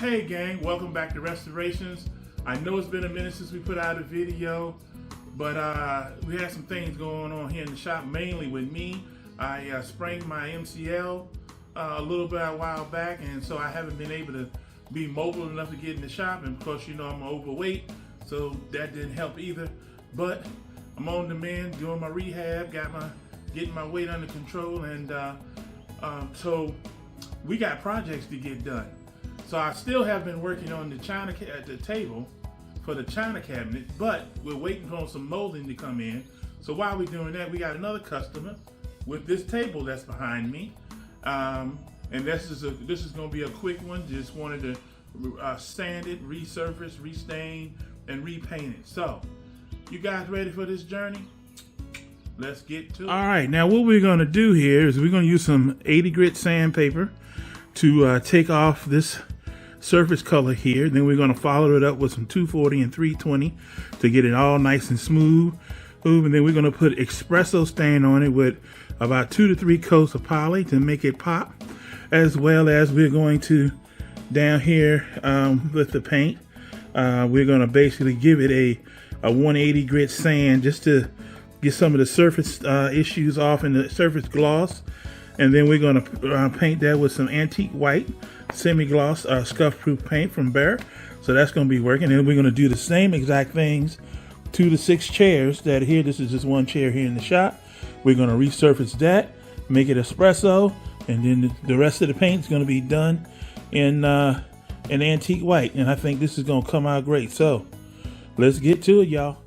Hey gang, welcome back to Restorations. I know it's been a minute since we put out a video, but we had some things going on here in the shop, mainly with me. I sprained my MCL a while back, and so I haven't been able to be mobile enough to get in the shop, and of course you know I'm overweight, so that didn't help either. But I'm on the mend, doing my rehab, getting my weight under control, and so we got projects to get done. So I still have been working on the china at the table for the china cabinet, but we're waiting for some molding to come in. So while we're doing that, we got another customer with this table that's behind me, and this is going to be a quick one. Just wanted to sand it, resurface, restain, and repaint it. So you guys ready for this journey? Let's get to it. All right, now what we're going to do here is we're going to use some 80 grit sandpaper to take off this surface color here. Then we're going to follow it up with some 240 and 320 to get it all nice and smooth. And then we're going to put espresso stain on it with about 2 to 3 coats of poly to make it pop, as well as we're going to down here with the paint, we're going to basically give it a 180 grit sand just to get some of the surface issues off in the surface gloss. And then we're going to paint that with some antique white semi-gloss scuff-proof paint from Behr. So that's going to be working. And we're going to do the same exact things to the 6 chairs that are here. This is just one chair here in the shop. We're going to resurface that, make it espresso, and then the rest of the paint is going to be done in antique white. And I think this is going to come out great. So let's get to it, y'all.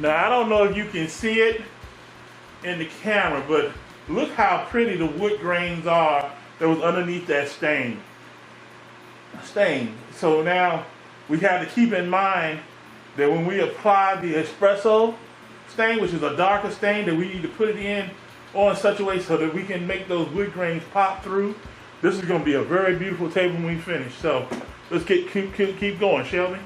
Now, I don't know if you can see it in the camera, but look how pretty the wood grains are that was underneath that stain. So now we have to keep in mind that when we apply the espresso stain, which is a darker stain, that we need to put it in on such a way so that we can make those wood grains pop through. This is going to be a very beautiful table when we finish. So let's keep going, shall we?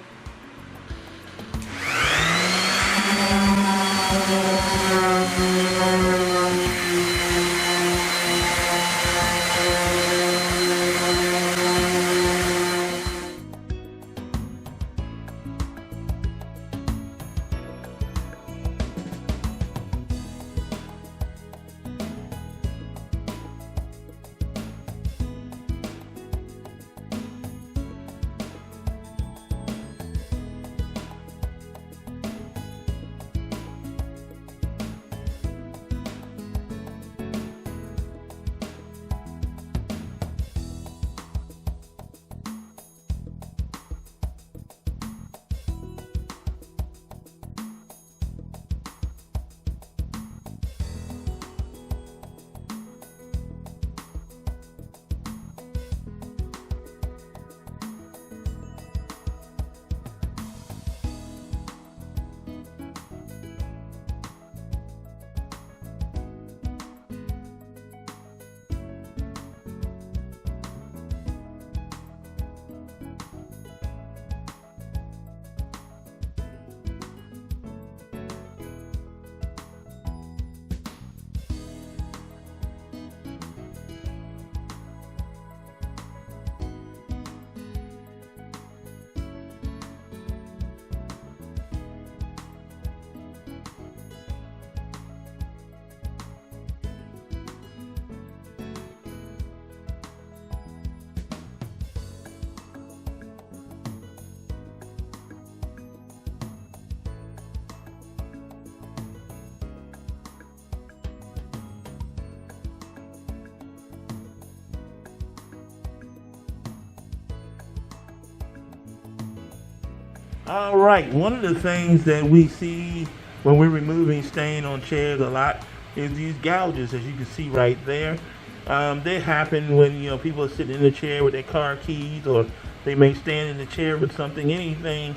All right, one of the things that we see when we're removing stain on chairs a lot is these gouges, as you can see right there. They happen when people are sitting in the chair with their car keys, or they may stand in the chair with something, anything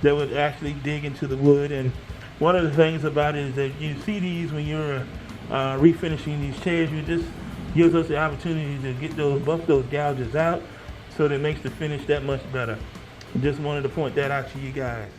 that would actually dig into the wood. And one of the things about it is that you see these when you're refinishing these chairs. You just gives us the opportunity to get buff those gouges out, so that it makes the finish that much better. Just wanted to point that out to you guys.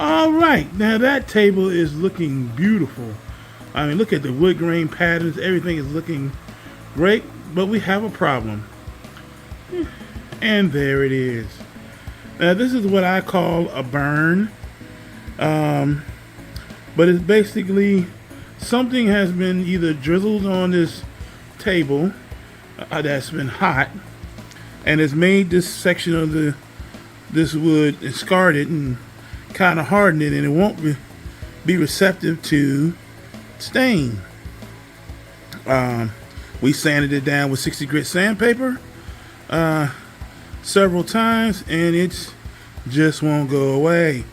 All right, now that table is looking beautiful. I mean, look at the wood grain patterns. Everything is looking great, but we have a problem. And there it is. Now this is what I call a burn. But it's basically something has been either drizzled on this table that's been hot, and it's made this section of this wood and scarred it and kind of hardened it, and it won't be receptive to stain. We sanded it down with 60 grit sandpaper several times, and it just won't go away.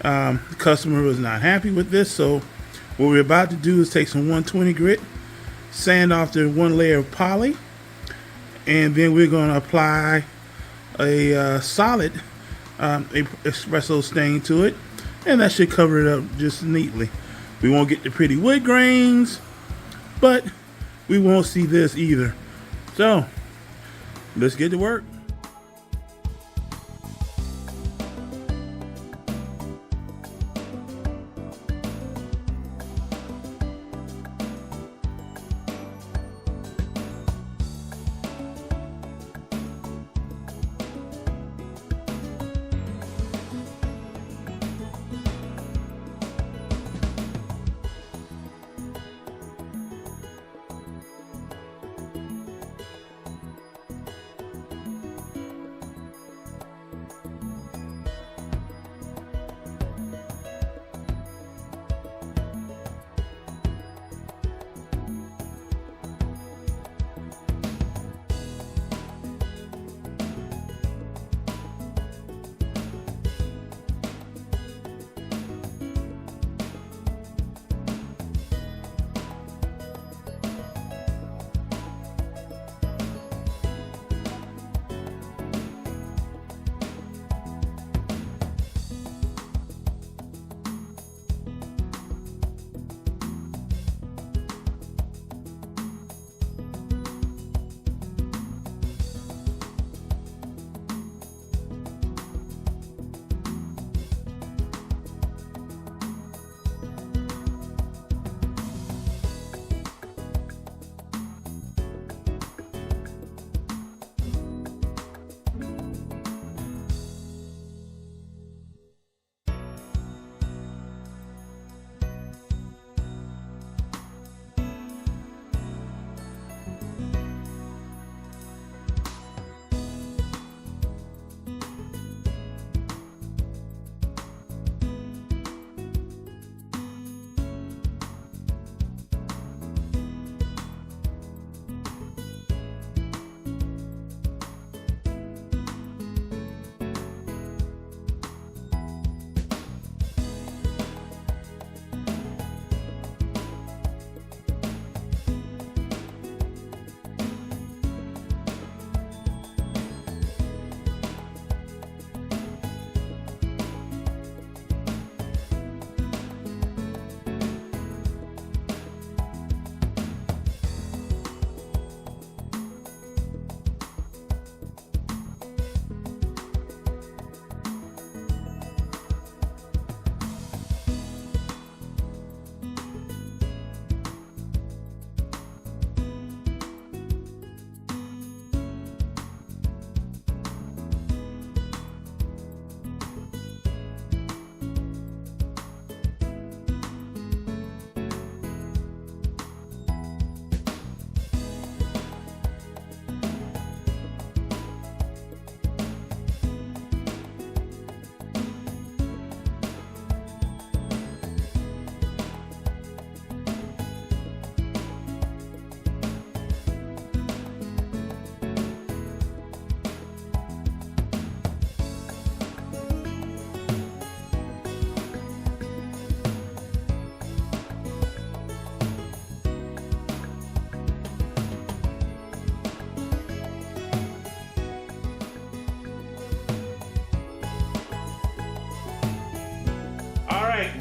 The customer was not happy with this, so what we're about to do is take some 120 grit, sand off the one layer of poly, and then we're going to apply a solid espresso stain to it, and that should cover it up just neatly. We won't get the pretty wood grains, but we won't see this either. So let's get to work.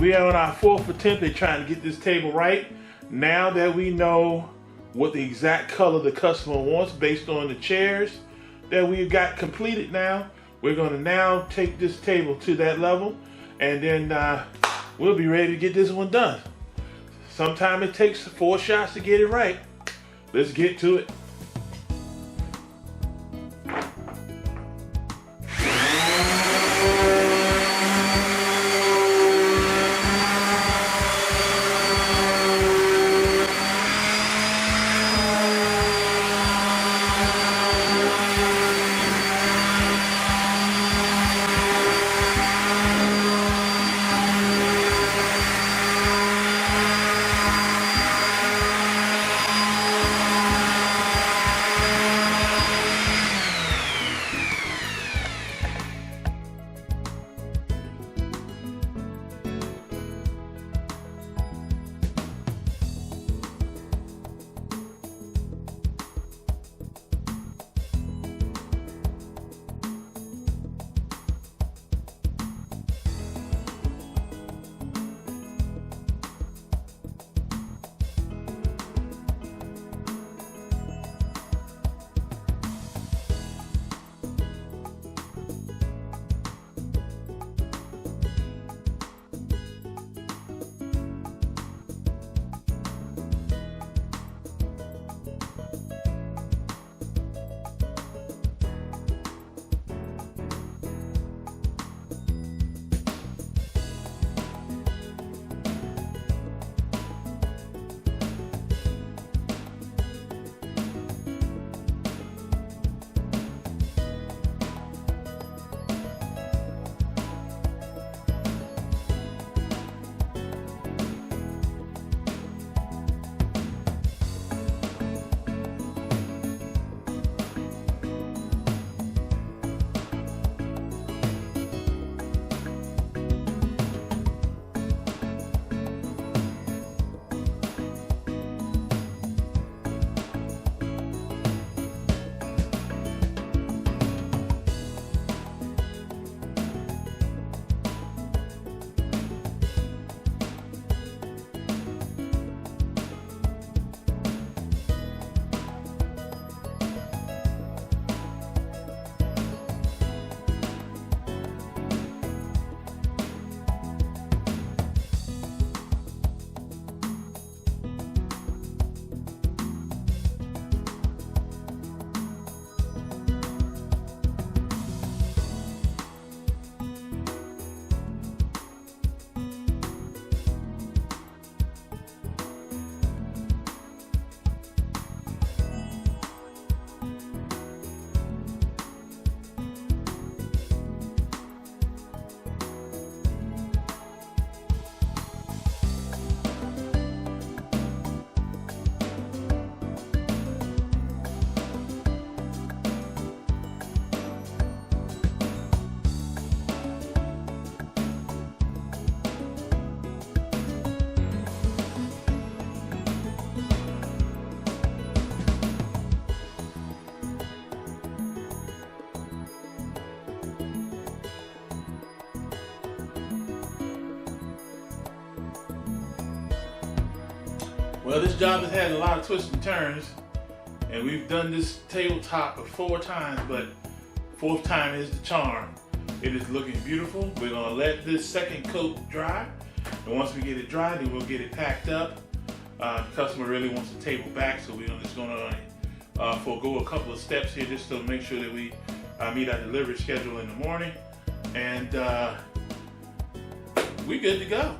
We are on our 4th attempt at trying to get this table right. Now that we know what the exact color the customer wants based on the chairs that we've got completed now, we're going to now take this table to that level, and then we'll be ready to get this one done. Sometimes it takes 4 shots to get it right. Let's get to it. Well, this job has had a lot of twists and turns, and we've done this tabletop 4 times, but 4th time is the charm. It is looking beautiful. We're gonna let this second coat dry, and once we get it dry, then we'll get it packed up. The customer really wants the table back, so we're just gonna forego a couple of steps here just to make sure that we meet our delivery schedule in the morning, and we're good to go.